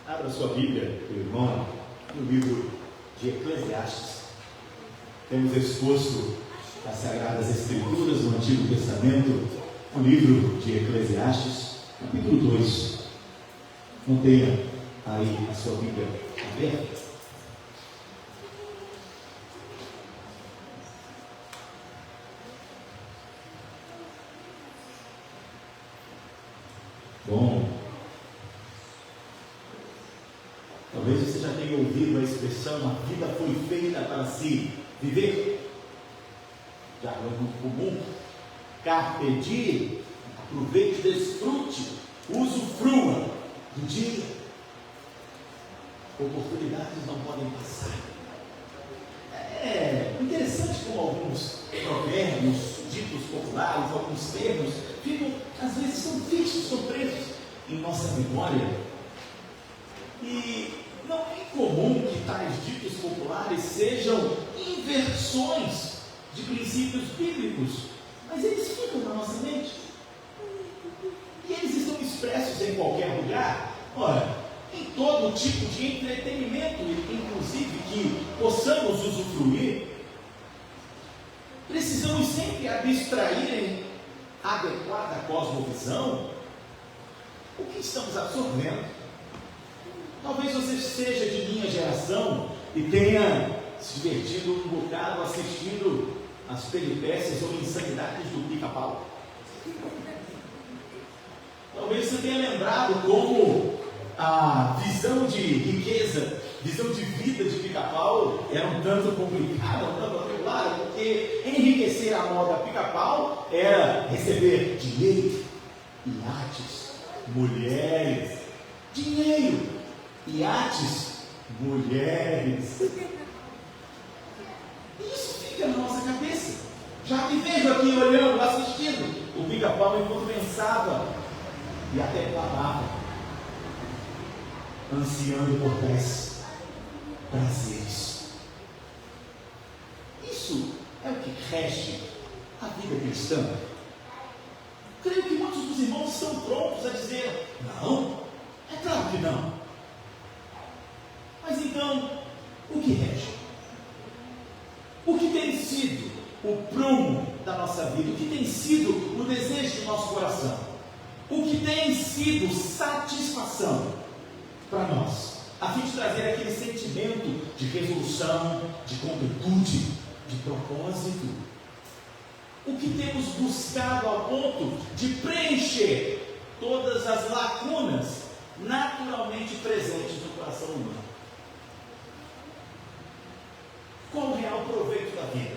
Abra sua Bíblia, meu irmão, no livro de Eclesiastes. Temos exposto as Sagradas Escrituras no Antigo Testamento, o livro de Eclesiastes, capítulo 2. Mantenha aí a sua Bíblia aberta. Bom, talvez você já tenha ouvido a expressão: a vida foi feita para se viver. Já é muito comum. Carpe diem, aproveite, desfrute, usufrua do dia. Oportunidades não podem passar. É interessante como alguns provérbios, ditos populares, alguns termos, ficam, às vezes, são fixos, são presos em nossa memória. E não é incomum que tais ditos populares sejam inversões de princípios bíblicos, mas eles ficam na nossa mente. E eles estão expressos em qualquer lugar. Ora, em todo tipo de entretenimento, inclusive, que possamos usufruir, precisamos sempre abstrair em adequada cosmovisão o que estamos absorvendo. Talvez você seja de minha geração e tenha se divertido um bocado assistindo as peripécias ou insanidades do Pica-Pau. Talvez você tenha lembrado como a visão de riqueza, visão de vida de Pica-Pau era um tanto complicada, um tanto atribulada, porque enriquecer a moda Pica-Pau era receber dinheiro, iates, mulheres, dinheiro, iates, mulheres. Isso fica na nossa cabeça. Já me vejo aqui olhando, assistindo o Pica-Pau enquanto pensava e até clamava, ansiando por tais prazeres. Isso é o que rege a vida cristã. Creio que muitos dos irmãos estão prontos a dizer: não, é claro que não. Mas então, o que rege? O que tem sido o prumo da nossa vida? O que tem sido o desejo do nosso coração? O que tem sido satisfação para nós, a fim de trazer aquele sentimento de resolução, de completude, de propósito? O que temos buscado a ponto de preencher todas as lacunas naturalmente presentes no coração humano? Qual o real proveito da vida?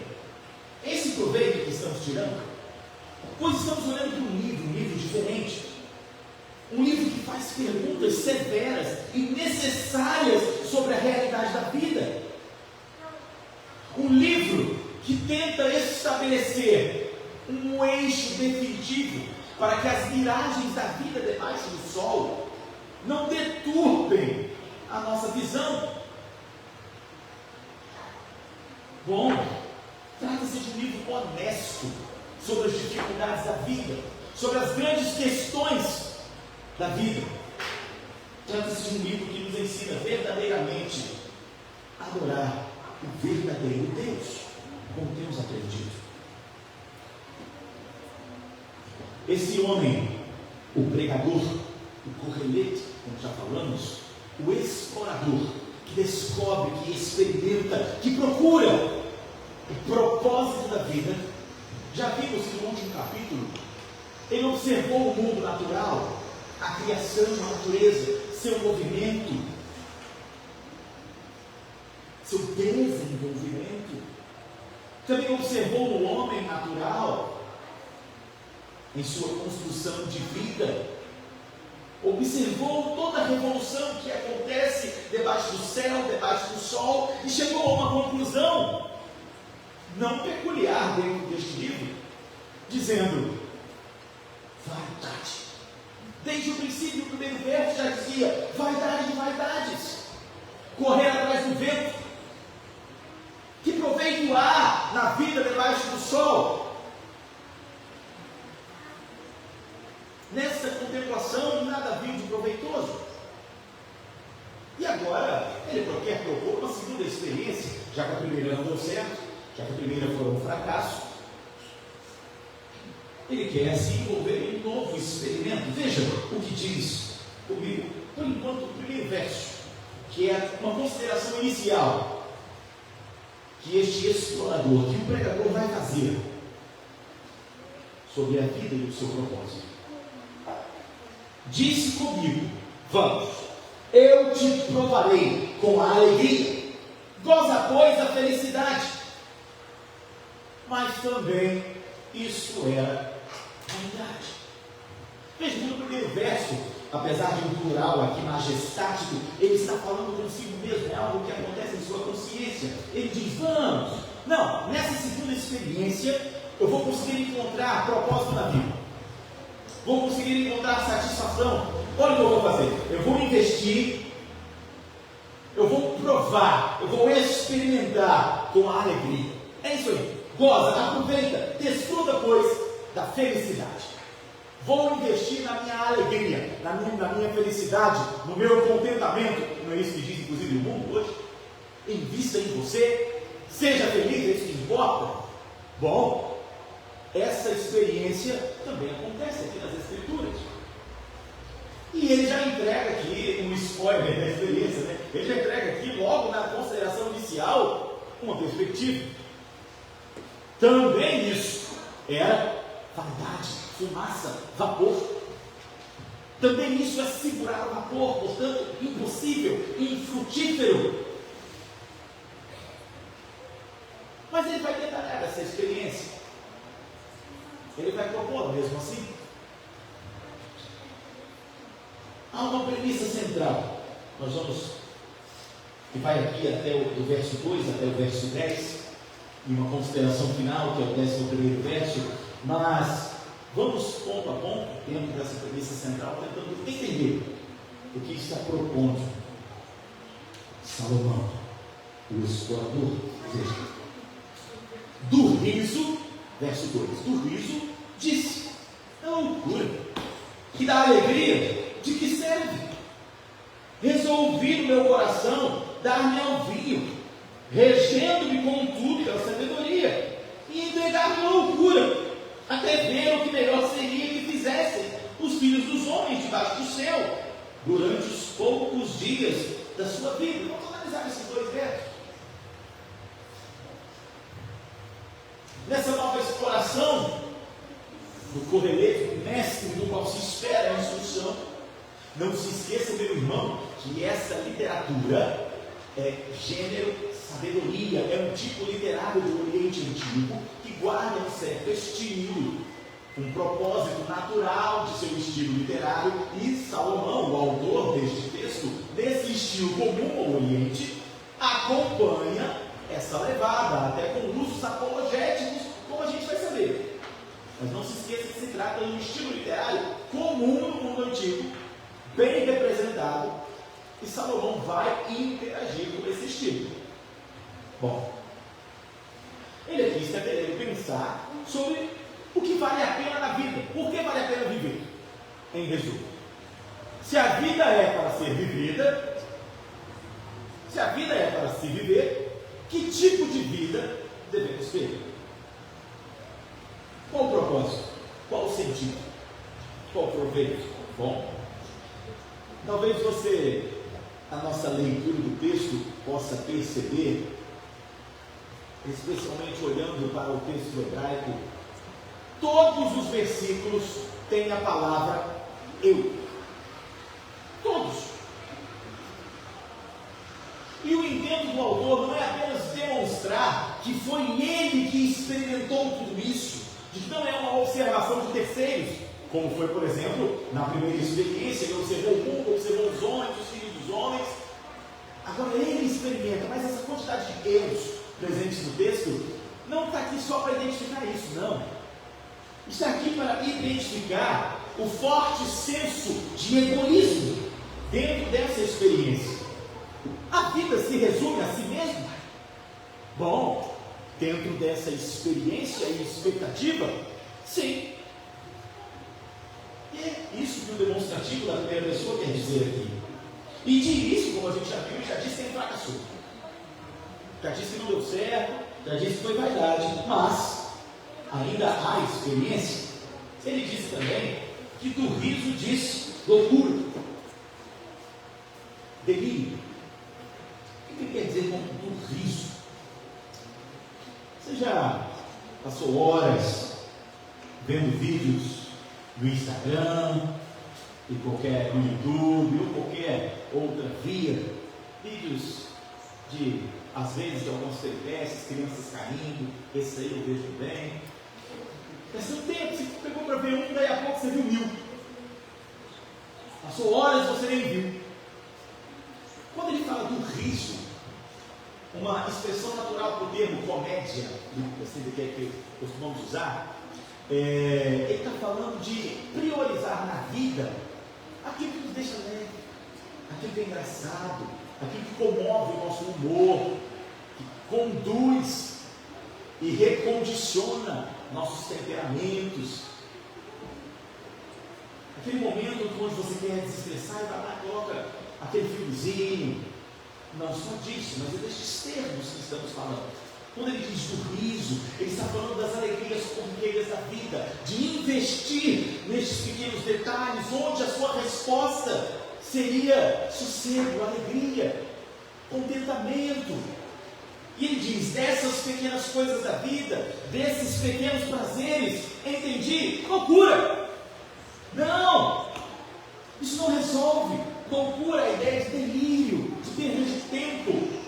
Esse proveito que estamos tirando, pois estamos olhando para um livro diferente, um livro que faz perguntas severas e necessárias sobre a realidade da vida, um livro que tenta estabelecer um eixo definitivo para que as miragens da vida debaixo do sol não deturpem a nossa visão. Bom, trata-se de um livro honesto sobre as dificuldades da vida, sobre as grandes questões da vida. Trata-se de um livro que nos ensina verdadeiramente a adorar o verdadeiro Deus, como temos aprendido. Esse homem, o pregador, o correlete, como já falamos, o explorador, que descobre, que experimenta, que procura o propósito da vida. Já vimos que no último capítulo ele observou o mundo natural, a criação, a natureza, seu movimento, seu desenvolvimento. Também observou o homem natural em sua construção de vida. Observou toda a revolução que acontece debaixo do céu, debaixo do sol, e chegou a uma conclusão não peculiar dentro deste livro, dizendo: vaidade. Desde o princípio, o primeiro verso já dizia: vaidade de vaidades, correr atrás do vento. Que proveito há na vida debaixo do sol? Nessa contemplação nada viu de proveitoso. agora ele quer propor uma segunda experiência, já que a primeira não deu certo, já que a primeira foi um fracasso. Ele quer se envolver em um novo experimento. Veja o que diz comigo, por enquanto, o primeiro verso, que é uma consideração inicial que este explorador, que o pregador vai fazer sobre a vida e o seu propósito. Disse comigo: vamos, eu te provarei com a alegria, goza, pois, a felicidade. Mas também isso era vaidade. Veja, no primeiro verso, apesar de um plural aqui majestático, ele está falando consigo mesmo, é algo que acontece em sua consciência. Ele diz: vamos, não, nessa segunda experiência eu vou conseguir encontrar propósito na vida, vou conseguir encontrar satisfação. Olha o que eu vou fazer, eu vou investir, eu vou provar, eu vou experimentar com a alegria. É isso aí, goza, aproveita, desfruta, pois, da felicidade. Vou investir na minha alegria, na minha felicidade, no meu contentamento. Não é isso que diz inclusive o mundo hoje? Invista em você, seja feliz, é isso que importa. Bom, essa experiência também acontece aqui nas Escrituras. E ele já entrega aqui um spoiler da experiência, né? Ele já entrega aqui, logo na consideração inicial, uma perspectiva. Também isso era vaidade, fumaça, vapor. Também isso é segurar o vapor, portanto, impossível, infrutífero. Mas ele vai detalhar essa experiência. Ele vai propor mesmo assim. Há uma premissa central. Nós vamos, que vai aqui até do verso 2 até o verso 10, e uma consideração final, que é o 11º verso, mas vamos ponto a ponto, dentro dessa premissa central, tentando entender o que está propondo Salomão, o explorador. Veja, do riso, verso 2, do riso disse: é loucura, que dá alegria, de que serve? Resolvi no meu coração dar-me ao vinho, regendo-me contudo pela sabedoria, e entregar-me loucura, até ver o que melhor seria que fizessem os filhos dos homens debaixo do céu, durante os poucos dias da sua vida. Vamos analisar esses dois versos. Nessa nova exploração do correleto, do mestre, do qual se espera a instrução, não se esqueça, meu irmão, que essa literatura é gênero sabedoria, é um tipo literário do Oriente Antigo que guarda um certo estilo, um propósito natural de seu estilo literário, e Salomão, o autor deste texto, desse estilo comum ao Oriente, acompanha essa levada, até com usos apologéticos, como a gente vai saber. Mas não se esqueça que se trata de um estilo literário comum no mundo antigo, bem representado, e Salomão vai interagir com esse estilo. Bom, ele aqui está querendo pensar sobre o que vale a pena na vida. Por que vale a pena viver? Em resumo, se a vida é para ser vivida, se a vida é para se viver, que tipo de vida devemos ter? Qual o propósito? Qual o sentido? Qual o proveito? Bom, talvez você, a nossa leitura do texto, possa perceber, especialmente olhando para o texto hebraico, todos os versículos têm a palavra eu. Todos. E o intento do autor não é apenas demonstrar que foi ele que experimentou tudo isso, de que não é uma observação de terceiros, como foi, por exemplo, na primeira experiência, ele observou o mundo, observou os homens, os filhos dos homens. Agora ele experimenta, mas essa quantidade de erros presentes no texto não está aqui só para identificar isso, não. Está aqui para identificar o forte senso de egoísmo dentro dessa experiência. A vida se resume a si mesma? Bom, dentro dessa experiência e expectativa, sim. E é isso que o demonstrativo da primeira pessoa quer dizer aqui. E de início, como a gente já viu, já disse que ele fracassou. Já disse que não deu certo, já disse que foi vaidade, mas ainda há experiência. Ele disse também que do riso disse loucura, delírio. O que ele quer dizer com do riso? Você já passou horas vendo vídeos no Instagram, e qualquer no YouTube, ou qualquer outra via, vídeos de, às vezes, de algumas peripécias, crianças caindo, esse aí eu vejo bem. Passou um tempo, você pegou para ver um, daí a pouco você viu 1000. Passou horas e você nem viu. Quando ele fala do riso, uma expressão natural para o termo comédia, assim, que costumamos usar, ele está falando de priorizar na vida aquilo que nos deixa leve, aquilo que é engraçado, aquilo que comove o nosso humor, que conduz e recondiciona nossos temperamentos. Aquele momento onde você quer desestressar e vai lá e coloca aquele filmezinho. Não só disso, mas é destes termos que estamos falando. Quando ele diz do riso, ele está falando das alegrias corriqueiras da vida, de investir nestes pequenos detalhes, onde a sua resposta seria sossego, alegria, contentamento. E ele diz, dessas pequenas coisas da vida, desses pequenos prazeres, entendi, loucura. Não, isso não resolve. Loucura é a ideia de delírio, de perda de tempo,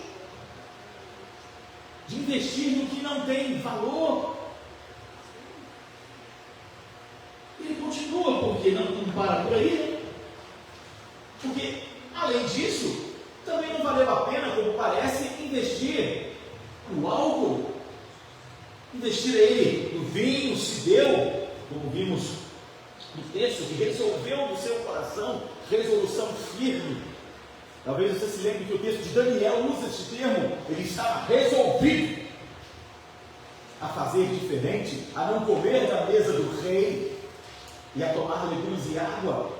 de investir no que não tem valor. Ele continua, porque não para por aí, né? Porque, além disso, também não valeu a pena, como parece, investir no álcool, investir ele no vinho, se deu, como vimos no texto, que resolveu no seu coração, resolução firme. Talvez você se lembre que o texto de Daniel usa este termo, ele estava resolvido a fazer diferente, a não comer da mesa do rei e a tomar legumes e água,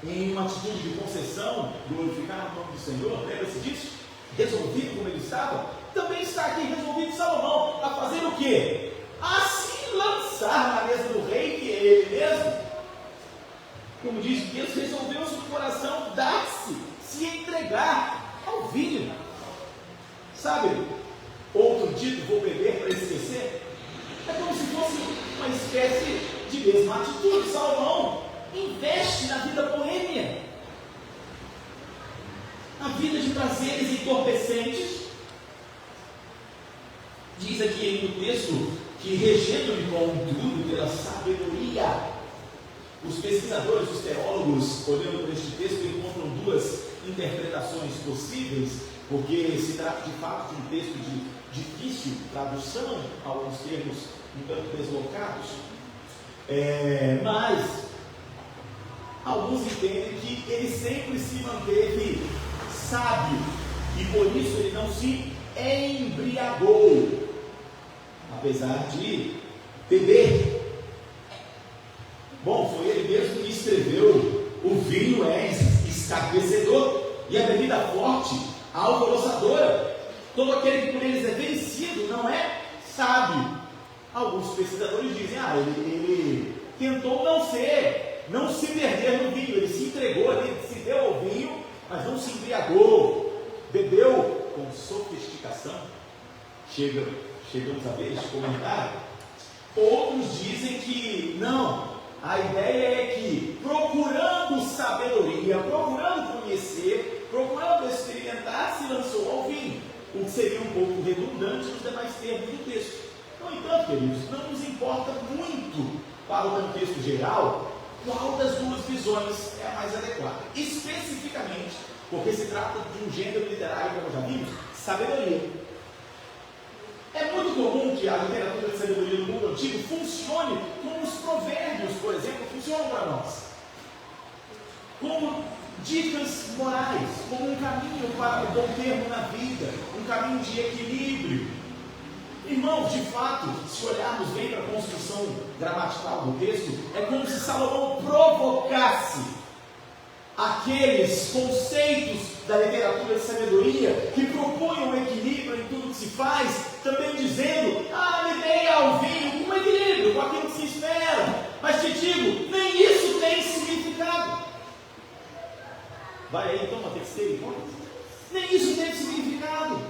em uma atitude de concessão, glorificar o nome do Senhor. Lembra-se disso? Resolvido como ele estava, também está aqui resolvido Salomão a fazer o quê? A se lançar na mesa do rei, que é ele mesmo. Como diz Deus, resolveu no coração dar-se entregar ao vinho. Sabe, outro dito, vou beber para esquecer, é como se fosse uma espécie de mesma atitude. Salomão investe na vida boêmia, na vida de prazeres entorpecentes. Diz aqui no texto que, regendo-lhe contudo pela sabedoria, os pesquisadores, os teólogos, olhando para este texto, encontram duas interpretações possíveis, porque se trata de fato de um texto de difícil tradução, alguns termos um tanto deslocados, mas alguns entendem que ele sempre se manteve sábio e por isso ele não se embriagou, apesar de beber. Bom, foi ele mesmo que escreveu: o vinho é escarnecedor e a bebida forte, alvoroçadora. Todo aquele que por eles é vencido não é sábio. Alguns pesquisadores dizem: ele tentou não se perder no vinho, ele se entregou, ele se deu ao vinho, mas não se embriagou, bebeu com sofisticação. Chegamos a ver este comentário. Outros dizem que não. A ideia é que, procurando sabedoria, procurando conhecer, procurando experimentar, se lançou ao vinho, o que seria um pouco redundante nos demais termos do texto. No entanto, queridos, não nos importa muito, para o contexto geral, qual das duas visões é a mais adequada. Especificamente, porque se trata de um gênero literário, como já vimos, sabedoria. É muito comum que a literatura de sabedoria do mundo antigo funcione como os provérbios, por exemplo, funcionam para nós. Como dicas morais, como um caminho para o bom termo na vida, um caminho de equilíbrio. Irmãos, de fato, se olharmos bem para a construção gramatical do texto, é como se Salomão provocasse aqueles conceitos da literatura de sabedoria que propõem um equilíbrio em tudo que se faz, também dizendo, me dei ao vinho com equilíbrio, com aquilo que se espera. Mas te digo, nem isso tem significado. Vai aí então uma terceira hipótese. Nem isso tem significado.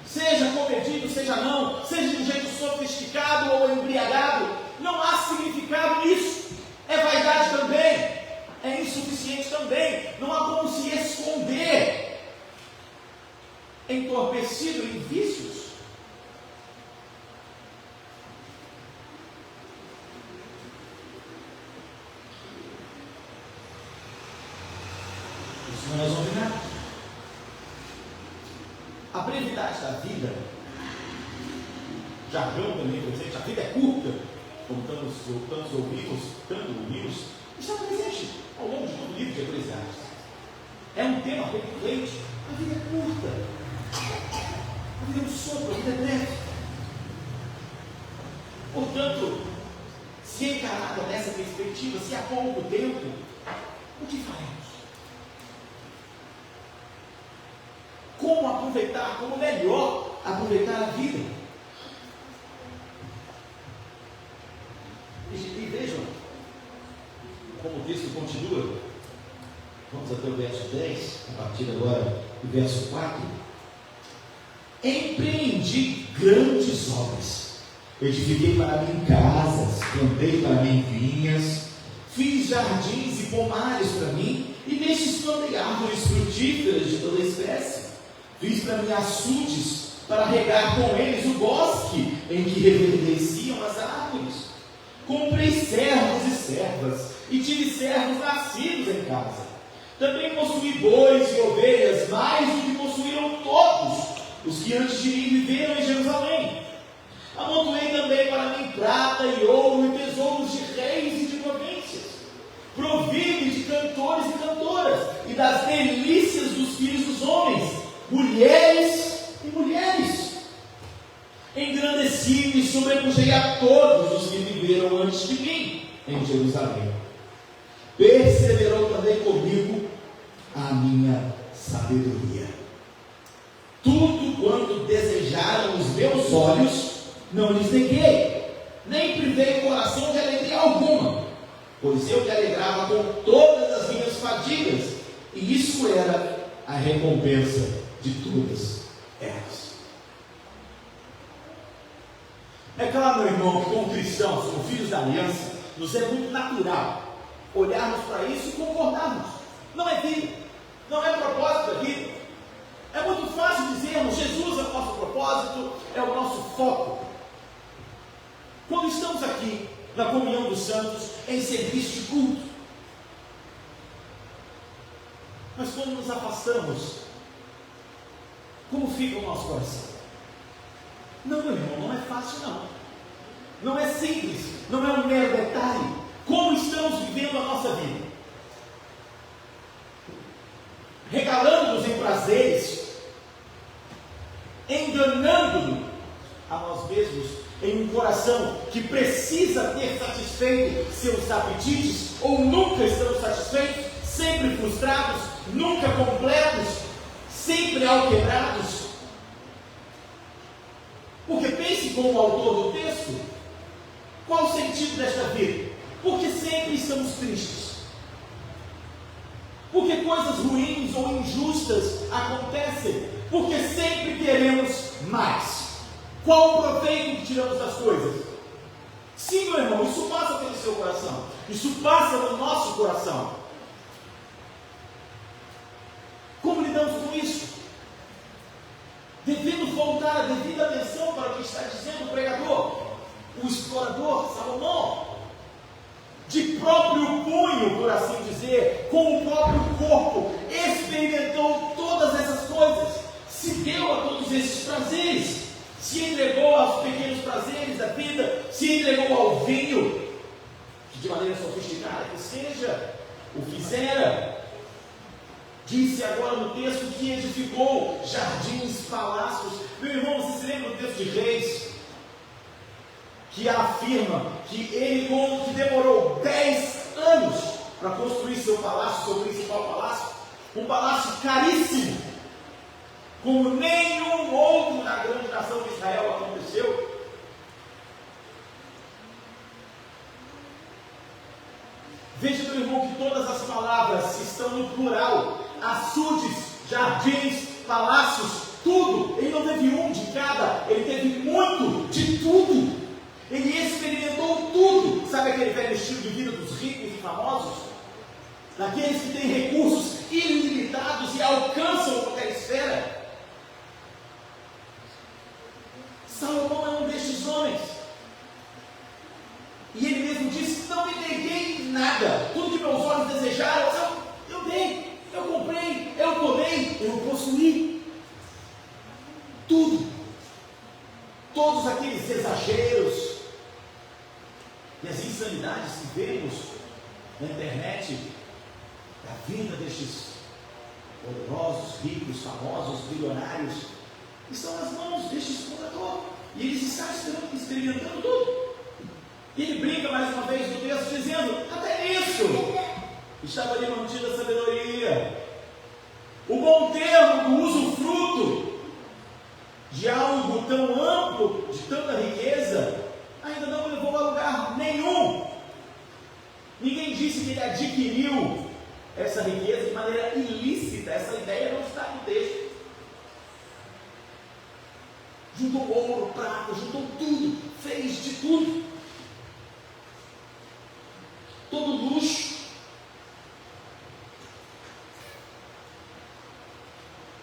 Seja comedido, seja não, seja de um jeito sofisticado ou embriagado, não há significado nisso. É vaidade também, é insuficiente também, não há como se esconder, entorpecido em vícios. Isso não resolve nada. A brevidade da vida, jargão também presente, a vida é curta, como tantos ouvimos, está presente ao longo de todo o livro de Eclesiastes. É um tema recorrente. A vida é curta, a vida é um sopro, a vida é breve. Portanto, se encarada nessa perspectiva, se há pouco tempo, o que faremos? Como aproveitar, como melhor aproveitar a vida? E vejam como o texto continua. Vamos até o verso 10, a partir agora do verso 4. Empreendi grandes obras, edifiquei para mim casas, plantei para mim vinhas, fiz jardins e pomares para mim, e nestes plantei árvores frutíferas de toda espécie. Fiz para mim açudes, para regar com eles o bosque em que reverdeciam as árvores. Comprei servos e servas, e tive servos nascidos em casa. Também possuí bois e ovelhas, mais do que possuíram todos os que antes de mim viveram em Jerusalém. Amontoei também para mim prata e ouro e tesouros de reis e de províncias. Provi-me de cantores e cantoras, e das delícias dos filhos dos homens, mulheres e mulheres. Engrandeci-me e sobrepujei a todos os que viveram antes de mim em Jerusalém. Perseverou também comigo a minha sabedoria. Tudo quanto desejaram os meus olhos, não lhes neguei, nem privei o coração de alegria alguma, pois eu me alegrava com todas as minhas fadigas, e isso era a recompensa de todas elas. É claro, meu irmão, que como cristãos, como filhos da aliança, nos é muito natural olharmos para isso e concordarmos. Não é vida, não é propósito da vida. É muito fácil dizermos, Jesus é o nosso propósito, é o nosso foco. Quando estamos aqui, na comunhão dos santos, em serviço de culto. Mas quando nos afastamos, como fica o nosso coração? Não, meu irmão, não é fácil não. Não é simples, não é um mero detalhe. Como estamos vivendo a nossa vida? Regalando-nos em prazeres, enganando-nos a nós mesmos em um coração que precisa ter satisfeito seus apetites, ou nunca estamos satisfeitos, sempre frustrados, nunca completos, sempre alquebrados. Porque pense como o autor do texto, qual o sentido desta vida? Porque sempre estamos tristes, porque coisas ruins ou injustas acontecem, porque sempre queremos mais. Qual o proveito que tiramos das coisas? Sim, meu irmão, isso passa pelo seu coração, isso passa no nosso coração. Como lidamos com isso? Devendo voltar a devida atenção para o que está dizendo o pregador, o explorador Salomão, de próprio punho, por assim dizer, com o próprio corpo, experimentou todas essas coisas, se deu a todos esses prazeres, se entregou aos pequenos prazeres da vida, se entregou ao vinho, que de maneira sofisticada que seja, o fizera. Disse agora no texto que edificou jardins, palácios. Meu irmão, você se lembra do texto de Reis? Que afirma que ele que demorou 10 anos para construir seu palácio, seu principal palácio, um palácio caríssimo, como nenhum outro na grande nação de Israel aconteceu. Veja, meu irmão, que todas as palavras estão no plural: açudes, jardins, palácios, tudo. Ele não teve um de cada, ele teve muito de tudo. Ele experimentou tudo. Sabe aquele velho estilo de vida dos ricos e famosos? Daqueles que têm recursos ilimitados e alcançam qualquer esfera. Salomão é um destes homens. E ele mesmo disse: não me neguei nada. Tudo que meus olhos desejaram, eu dei, eu comprei, eu tomei, eu possuí. Tudo. Todos aqueles exageros e as insanidades que vemos na internet da vida destes poderosos, ricos, famosos, bilionários, estão nas mãos deste explorador. E eles estão experimentando tudo. E ele brinca mais uma vez no texto dizendo: até isso estava ali mantida a sabedoria. O bom termo do usufruto de algo tão amplo, de tanta riqueza, ainda não levou a lugar nenhum. Ninguém disse que ele adquiriu essa riqueza de maneira ilícita. Essa ideia não está no texto. Juntou ouro, prata, juntou tudo, fez de tudo. Todo luxo.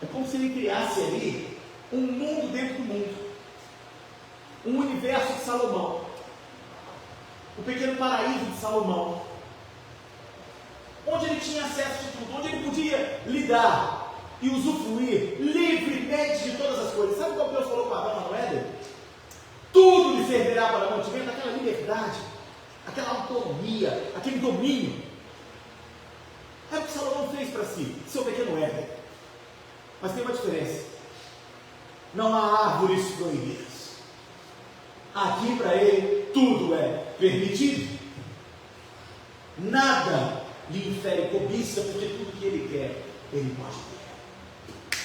É como se ele criasse ali um mundo dentro do mundo, um universo de Salomão, o pequeno paraíso de Salomão, onde ele tinha acesso de tudo, onde ele podia lidar e usufruir livremente de todas as coisas. Sabe o que Deus falou para Adão no Éden? Tudo lhe servirá para mantimento, aquela liberdade, aquela autonomia, aquele domínio. É o que Salomão fez para si, seu pequeno Éden. Mas tem uma diferença: não há árvores proibidas. Aqui para ele tudo é permitido. Nada lhe infere cobiça, porque tudo que ele quer, ele pode ter.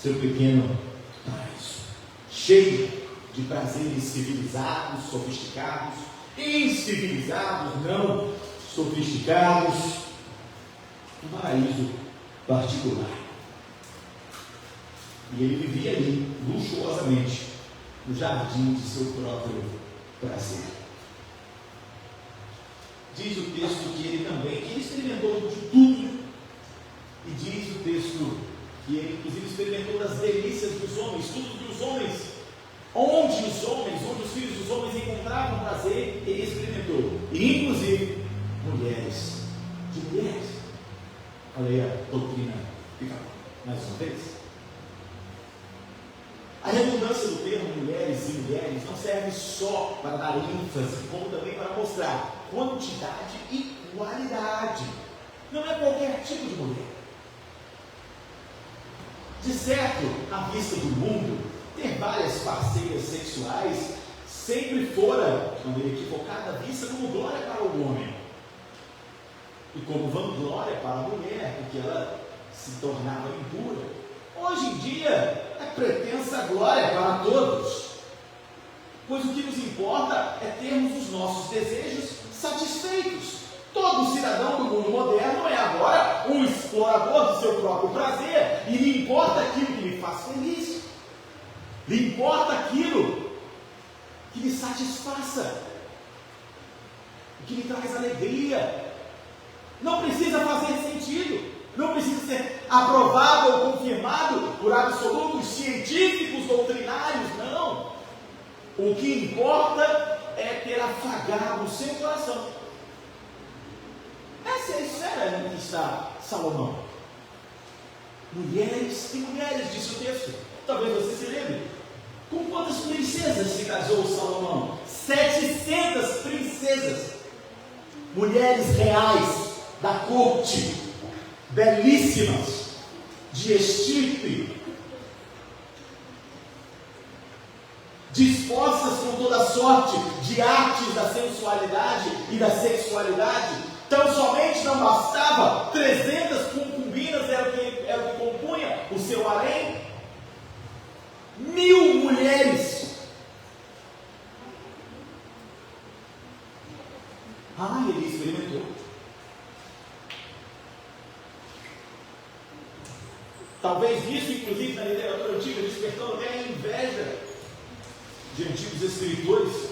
Seu pequeno paraíso, cheio de prazeres civilizados, sofisticados, incivilizados, não sofisticados, um paraíso particular. E ele vivia ali, luxuosamente, no jardim de seu próprio prazer. Diz o texto que ele também, que ele experimentou de tudo, e diz o texto que ele inclusive experimentou das delícias dos homens, tudo que os homens, onde os filhos dos homens encontravam prazer, ele experimentou, e inclusive mulheres, de mulheres. Olha aí a doutrina, fica mais uma vez. A redundância do termo mulheres e mulheres não serve só para dar ênfase, como também para mostrar quantidade e qualidade. Não é qualquer tipo de mulher. De certo, à vista do mundo, ter várias parceiras sexuais sempre fora, de maneira equivocada, vista como glória para o homem e como vanglória para a mulher, porque ela se tornava impura. Hoje em dia, é pretensa glória para todos, pois o que nos importa é termos os nossos desejos satisfeitos. Todo cidadão do mundo moderno é agora um explorador do seu próprio prazer, e lhe importa aquilo que lhe faz feliz, lhe importa aquilo que lhe satisfaça, que lhe traz alegria. Não precisa fazer sentido, não precisa ser aprovado ou confirmado por absolutos científicos doutrinários, não. O que importa é ter afagado o seu coração. Essa é a esfera em que está Salomão. Mulheres e mulheres, disse o texto. Talvez você se lembre. Com quantas princesas se casou Salomão? 700 princesas. Mulheres reais da corte, belíssimas, de estirpe, dispostas com toda sorte de artes da sensualidade e da sexualidade, Tão somente não bastava, 300 concubinas era o que compunha o seu harém, 1000 mulheres. Ele experimentou. Talvez isso, inclusive, na literatura antiga, despertou até a inveja de antigos escritores.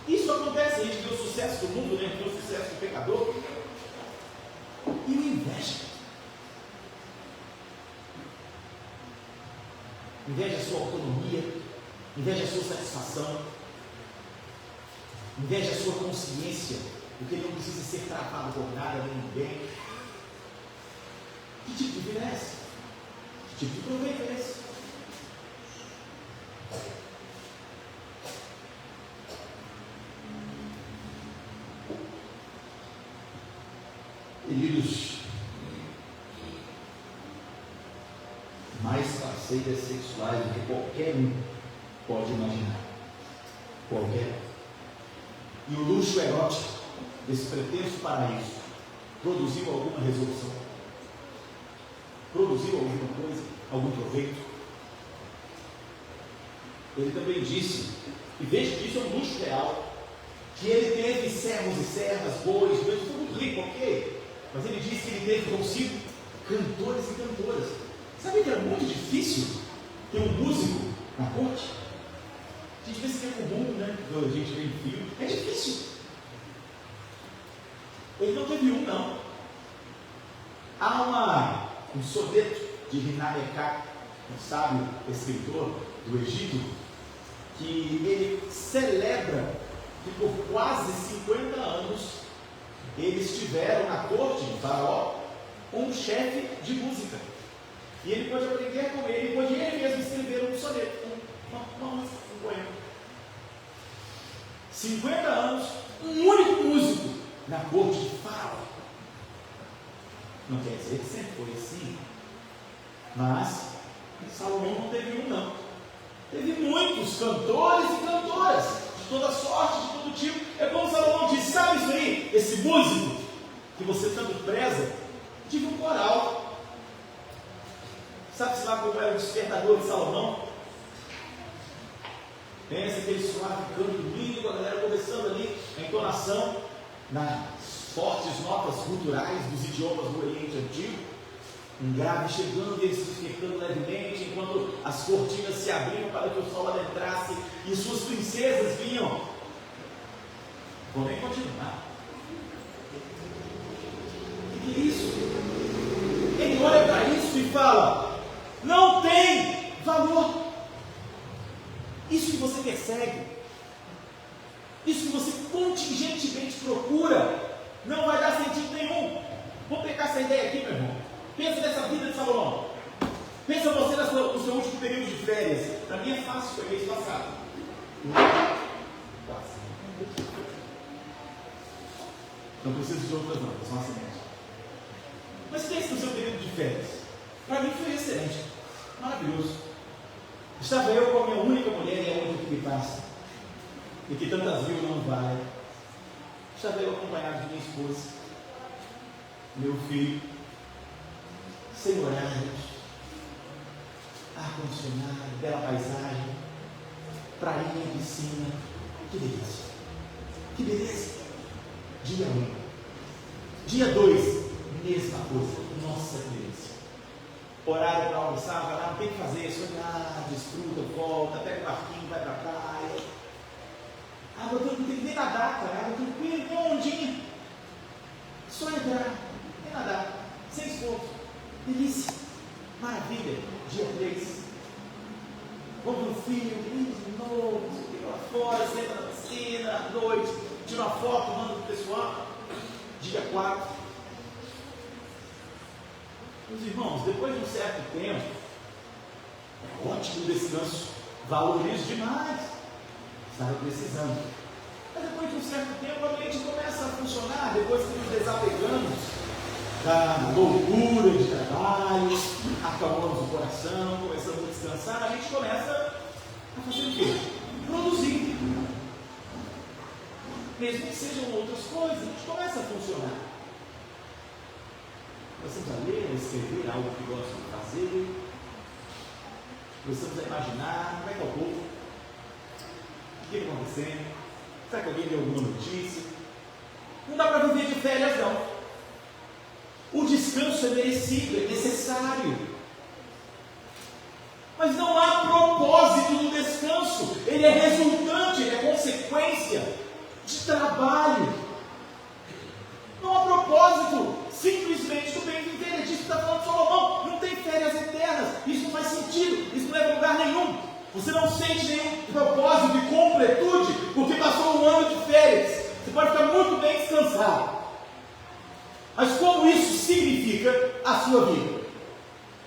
Isso acontece, a gente vê o sucesso do mundo, né? Vê o sucesso do pecador. E o inveja. Inveja a sua autonomia, inveja a sua satisfação, inveja a sua consciência, porque ele não precisa ser tratado por nada nem ninguém. Que tipo de vida é esse? Que tipo de proveito é esse? Queridos, mais parceiras sexuais do que qualquer um pode imaginar. Qualquer um. E o luxo erótico desse pretenso paraíso produziu alguma resolução? Produziu alguma coisa? Algum proveito? Ele também disse, e veja que isso é um luxo real, que ele teve servos e servas, bois, foi muito rico, ok? Mas ele disse que ele teve consigo cantores e cantoras. Sabe que era muito difícil ter um músico na corte? A gente pensa que é comum, né? A gente vê em filme. É difícil. Ele não teve um, não. Há um soneto de Rinayaka, um sábio escritor do Egito, que ele celebra que por quase 50 anos eles tiveram na corte de Faraó um chefe de música. E ele pode aprender com ele, pode ele mesmo escrever um soneto, um poema. 50 anos, um único músico na corte de Faraó. Não quer dizer que sempre foi assim, mas Salomão não teve um, não. Teve muitos cantores e cantoras, de toda sorte, de todo tipo. É como Salomão disse, sabe isso aí? Esse músico que você tanto preza, tive um coral. Sabe-se lá como era o despertador de Salomão? Pensa aquele suave canto lindo, a galera conversando ali, a entonação nas fortes notas guturais dos idiomas do Oriente Antigo, um grave chegando e ele se despertando levemente, enquanto as cortinas se abriam para que o sol adentrasse e suas princesas vinham. Vou nem continuar. O que é isso? Ele olha para isso e fala, não tem valor. Isso que você persegue, isso que você contingentemente procura, não vai dar sentido nenhum. Vou pegar essa ideia aqui, meu irmão. Pensa nessa vida de Salomão. Pensa você no seu último período de férias. Para mim é fácil, foi mês passado. Não preciso de outras não, é só uma semente. Mas pensa no seu período de férias. Para mim foi excelente, maravilhoso. Estava eu com a minha única mulher e a única que me passa, e que tantas mil não vale. Estava eu acompanhado de minha esposa, meu filho, sem horários, ar-condicionado, bela paisagem, prainha, piscina, que delícia, que beleza. Dia 1, dia 2, mesma coisa, nossa que delícia. Horário para almoçar, vai lá, não tem que fazer isso, desfruta, volta, pega o barquinho, vai para a praia. Água não tem que nem nadar, cara, água tranquila, tem uma ondinha. Só entrar, nem nadar, sem esforço. Delícia, maravilha. Dia 3, vamos no filho, de novo, fica lá fora, senta na piscina, à noite, tira uma foto, manda para o pessoal. Dia 4. Meus irmãos, depois de um certo tempo, é ótimo o descanso, valorizo demais, estava precisando. Mas depois de um certo tempo, a mente começa a funcionar, depois que nos desapegamos da loucura de trabalho, acalmamos o coração, começamos a descansar, a gente começa a fazer o quê? Produzir. mesmo que sejam outras coisas, a gente começa a funcionar. Começamos a ler, a escrever algo que gostam de fazer, começamos a imaginar como é que é o povo, o que está acontecendo, será que alguém deu alguma notícia? Não dá para viver de férias, não. O descanso é merecido, é necessário. Mas não há propósito no descanso. Ele é resultante, ele é consequência de trabalho. Não há propósito simplesmente do bem viver. É disso que está falando Salomão. Não tem férias eternas. Isso não faz sentido. Isso não leva a lugar nenhum. Você não sente nenhum propósito e completude porque passou um ano de férias. Você pode ficar muito bem descansado. Mas como isso significa a sua vida?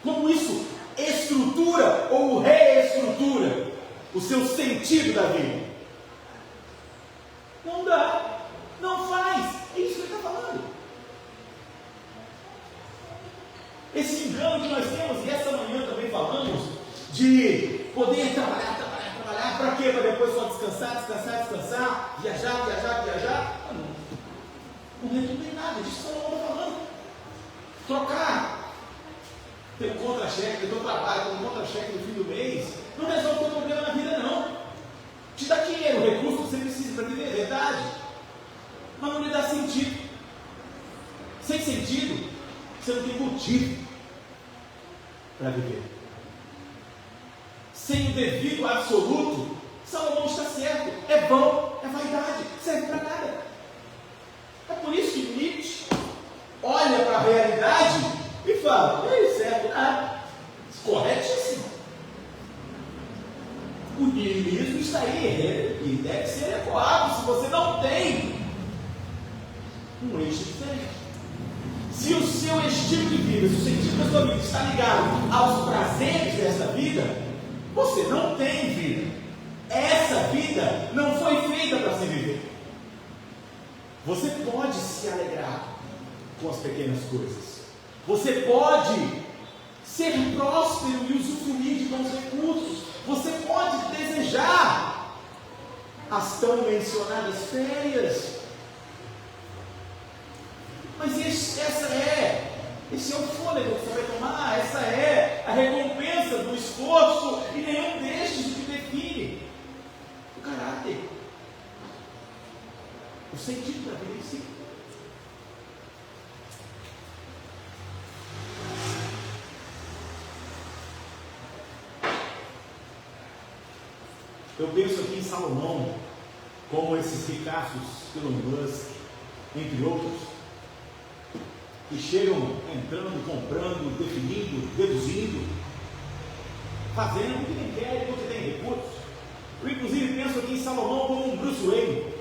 Como isso estrutura ou reestrutura o seu sentido da vida? Não dá. Não faz. É isso que ele está falando. Esse engano que nós temos, e essa manhã também falamos, de poder trabalhar, para quê? Para depois só descansar, viajar. Não redunda em nada, disso que eu estou falando. Trocar teu contra-cheque, teu trabalho como contra-cheque no fim do mês, não resolve o teu problema na vida, não. Te dá dinheiro, recurso que você precisa para viver, é verdade. Mas não lhe dá sentido. Sem sentido, você não tem motivo para viver. Sem o devido absoluto, Salomão está certo. É bom, é vaidade, serve para nada. É por isso que Nietzsche olha para a realidade e fala: ei, serve nada. Corretíssimo. O niilismo está aí e deve ser ecoado se você não tem um eixo diferente. Se o seu estilo de vida, se o sentido da sua vida está ligado aos prazeres dessa vida, você não tem vida. Essa vida não foi feita para se viver. Você pode se alegrar com as pequenas coisas. Você pode ser próspero e usufruir de bons recursos. Você pode desejar as tão mencionadas férias. Mas esse é o fôlego que você vai tomar, essa é a recompensa do esforço, e nenhum destes o que define o caráter, o sentido da vida em si. Eu penso aqui em Salomão, como esses ricaços, Elon Musk, entre outros, que chegam entrando, comprando, definindo, deduzindo, fazendo o que nem querem, porque tem recursos. Eu inclusive penso aqui em Salomão como um Bruce Wayne.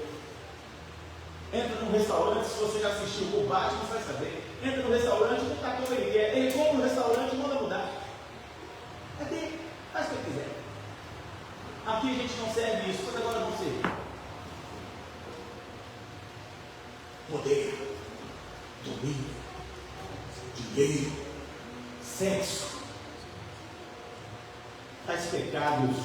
Entra num restaurante, se você já assistiu o Batman, você vai saber. Entra no restaurante, não está como ele quer. Ele compra no restaurante e manda mudar. É dele, faz o que ele quiser. Aqui a gente não serve isso, mas agora não serve. Poder, domínio, dinheiro, sexo. Tais pecados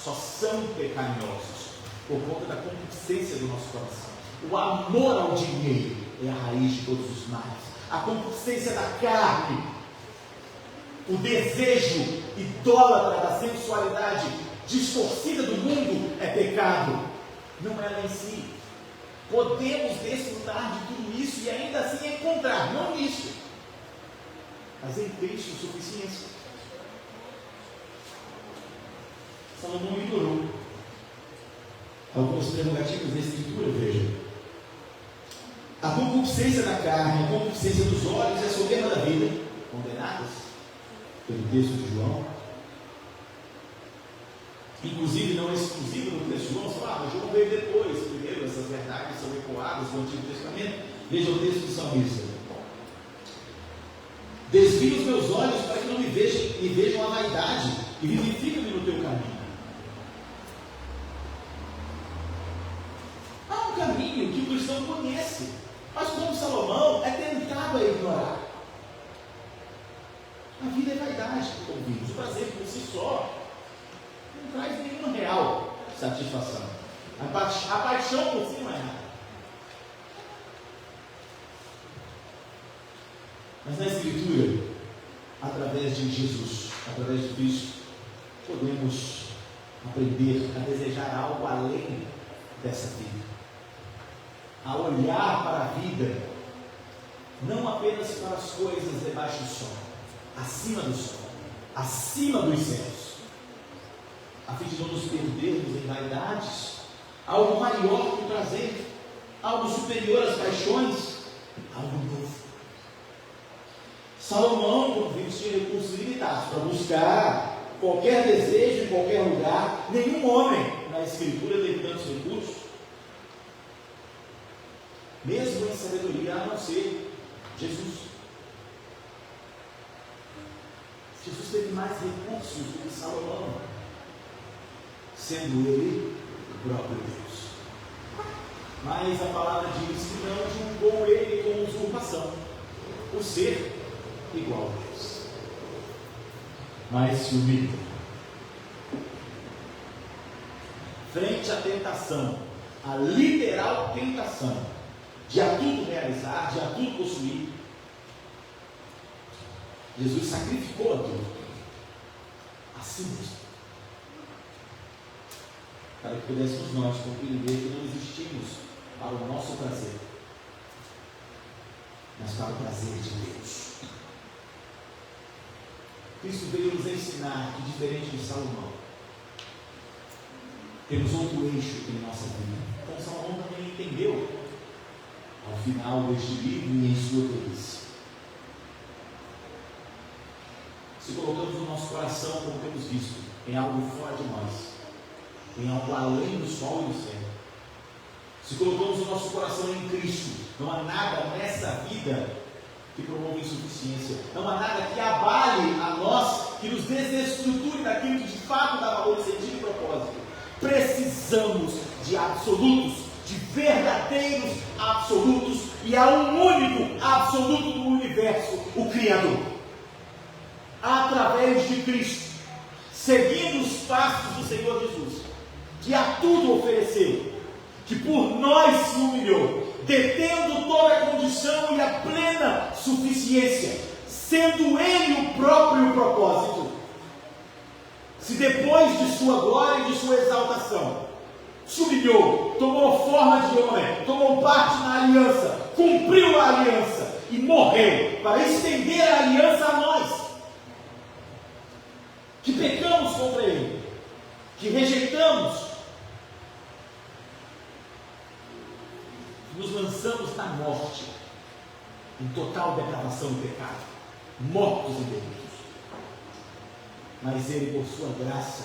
só são pecaminosos por conta da concupiscência do nosso coração. O amor ao dinheiro é a raiz de todos os males. A concupiscência da carne, o desejo idólatra da sensualidade distorcida do mundo é pecado, não é ela em si. Podemos desfrutar de tudo isso e ainda assim encontrar, não nisso, mas em Cristo suficiência. Salomão ignorou algumas prerrogativas da Escritura, veja. A concupiscência da carne, a concupiscência dos olhos e a soberba da vida, condenadas pelo texto de João. Inclusive, não é exclusivo no texto de João, mas João veio depois. Primeiro, essas verdades são ecoadas no Antigo Testamento. Veja o texto do salmista: desvia os meus olhos para que não me vejam a vaidade, e vivifica-me no teu caminho. Há um caminho que o cristão conhece, mas como Salomão é tentado a ignorar. A vida é vaidade, como vimos. O prazer por si só não traz nenhuma real satisfação. A paixão por si não é nada. Mas na Escritura, através de Jesus, através de Cristo, podemos aprender a desejar algo além dessa vida, a olhar para a vida, não apenas para as coisas debaixo do sol, acima do sol, acima dos céus, a fim de não nos perdermos em vaidades, algo maior que o prazer, algo superior às paixões, algo novo. Salomão, quando viu, tinha recursos limitados para buscar qualquer desejo em qualquer lugar. Nenhum homem na Escritura teve tantos recursos, mesmo em sabedoria, a não ser Jesus. Jesus teve mais recursos do que Salomão, sendo ele o próprio Deus. Mas a palavra diz que não julgou ele com usurpação, o ser igual a Deus, mas se humilhou. Frente à tentação, a literal tentação de a tudo realizar, de a tudo possuir, Jesus sacrificou a tudo a si mesmo, para que pudéssemos nós compreender que não existimos para o nosso prazer, mas para o prazer de Deus. Cristo veio nos ensinar que, diferente de Salomão, temos outro eixo em nossa vida. Então Salomão também entendeu ao final deste livro e em sua velhice. Se colocamos o nosso coração, como temos visto, em algo fora de nós, em algo além do sol e do céu, se colocamos o nosso coração em Cristo, não há nada nessa vida que promova insuficiência, não há nada que abale a nós, que nos desestruture daquilo que de fato dá valor, sentido e propósito. Precisamos de absolutos, de verdadeiros absolutos, e há um único absoluto do universo, o Criador. Através de Cristo, seguindo os passos do Senhor Jesus, que a tudo ofereceu, que por nós se humilhou, detendo toda a condição e a plena suficiência, sendo Ele o próprio propósito. Se depois de sua glória e de sua exaltação, se humilhou, tomou forma de homem, tomou parte na aliança, cumpriu a aliança e morreu para estender a aliança a nós, que pecamos contra Ele, que rejeitamos, nos lançamos na morte, em total depravação e pecado, mortos em delitos. Mas Ele, por sua graça,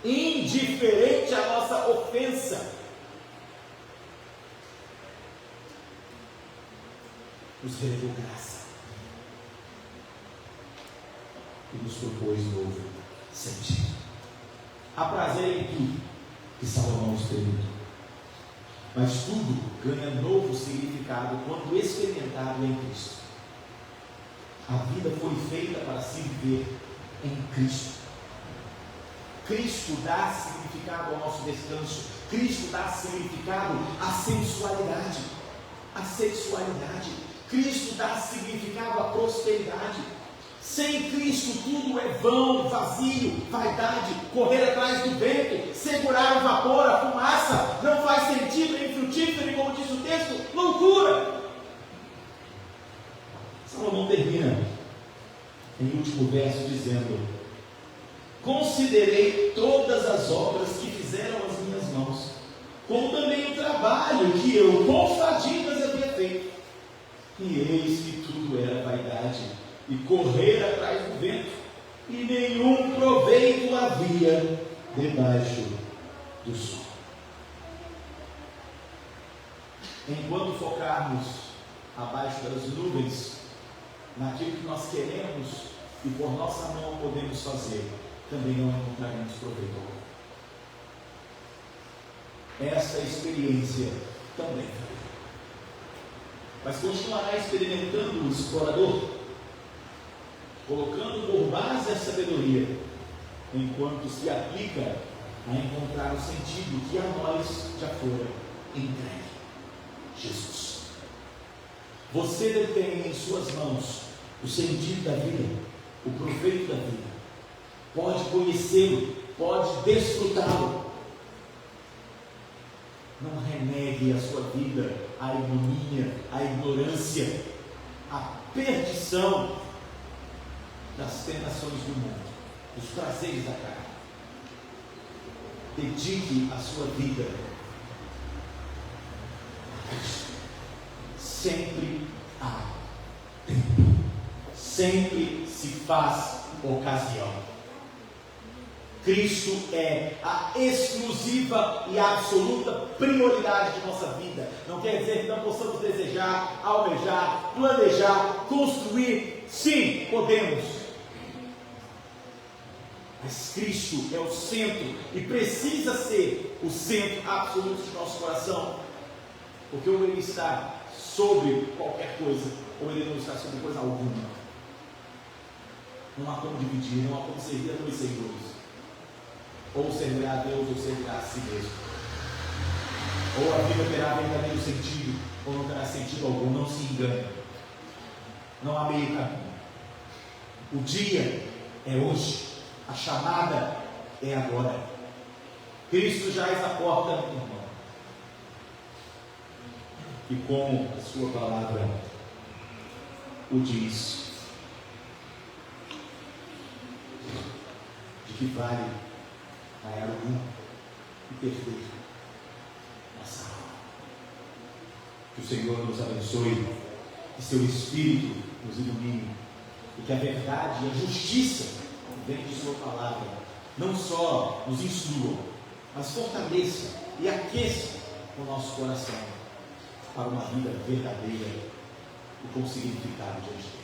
indiferente à nossa ofensa, nos revelou graça e nos propôs novo sentido. Há prazer em tudo que Salomão experimentou, mas tudo ganha novo significado quando experimentado em Cristo. A vida foi feita para se viver em Cristo. Cristo dá significado ao nosso descanso. Cristo dá significado à sensualidade, à sexualidade. Cristo dá significado à prosperidade. Sem Cristo tudo é vão, vazio, vaidade, correr atrás do vento, segurar o vapor, a fumaça, não faz sentido, nem frutífero, e como diz o texto, loucura. Salomão termina em último verso dizendo: considerei todas as obras que fizeram as minhas mãos, como também o trabalho que eu com fadigas havia feito, e eis que tudo era vaidade e correr atrás do vento, e nenhum proveito havia debaixo do sol. Enquanto focarmos abaixo das nuvens, naquilo que nós queremos e por nossa mão podemos fazer, também não encontraremos proveito algum. Esta experiência também farei. Mas continuará experimentando o explorador, colocando por base a sabedoria, enquanto se aplica a encontrar o sentido que a nós já fora entregue: Jesus. Você detém em suas mãos o sentido da vida, o proveito da vida. Pode conhecê-lo, pode desfrutá-lo. Não renegue a sua vida à ignomínia, à ignorância, à perdição das tentações do mundo, dos prazeres da carne. Dedique a sua vida a Cristo. Sempre há tempo, sempre se faz ocasião. Cristo é a exclusiva e absoluta prioridade de nossa vida. Não quer dizer que não possamos desejar, almejar, planejar, construir. Sim, podemos. Mas Cristo é o centro e precisa ser o centro absoluto de nosso coração. Porque ou Ele está sobre qualquer coisa, ou Ele não está sobre coisa alguma. Não há como dividir, não há como servir a dois senhores. Ou servirá a Deus, ou servirá a si mesmo. Ou a vida terá verdadeiro sentido, ou não terá sentido algum. Não se engane. Não há meio caminho. O dia é hoje. A chamada é agora. Cristo já está à porta, irmão. E como a sua palavra o diz, de que vale ganhar o mundo e perder nossa alma. Que o Senhor nos abençoe, que seu Espírito nos ilumine, e que a verdade e a justiça que vem de sua palavra não só nos instrua, mas fortaleça e aqueça o nosso coração para uma vida verdadeira e com significado diante de Deus.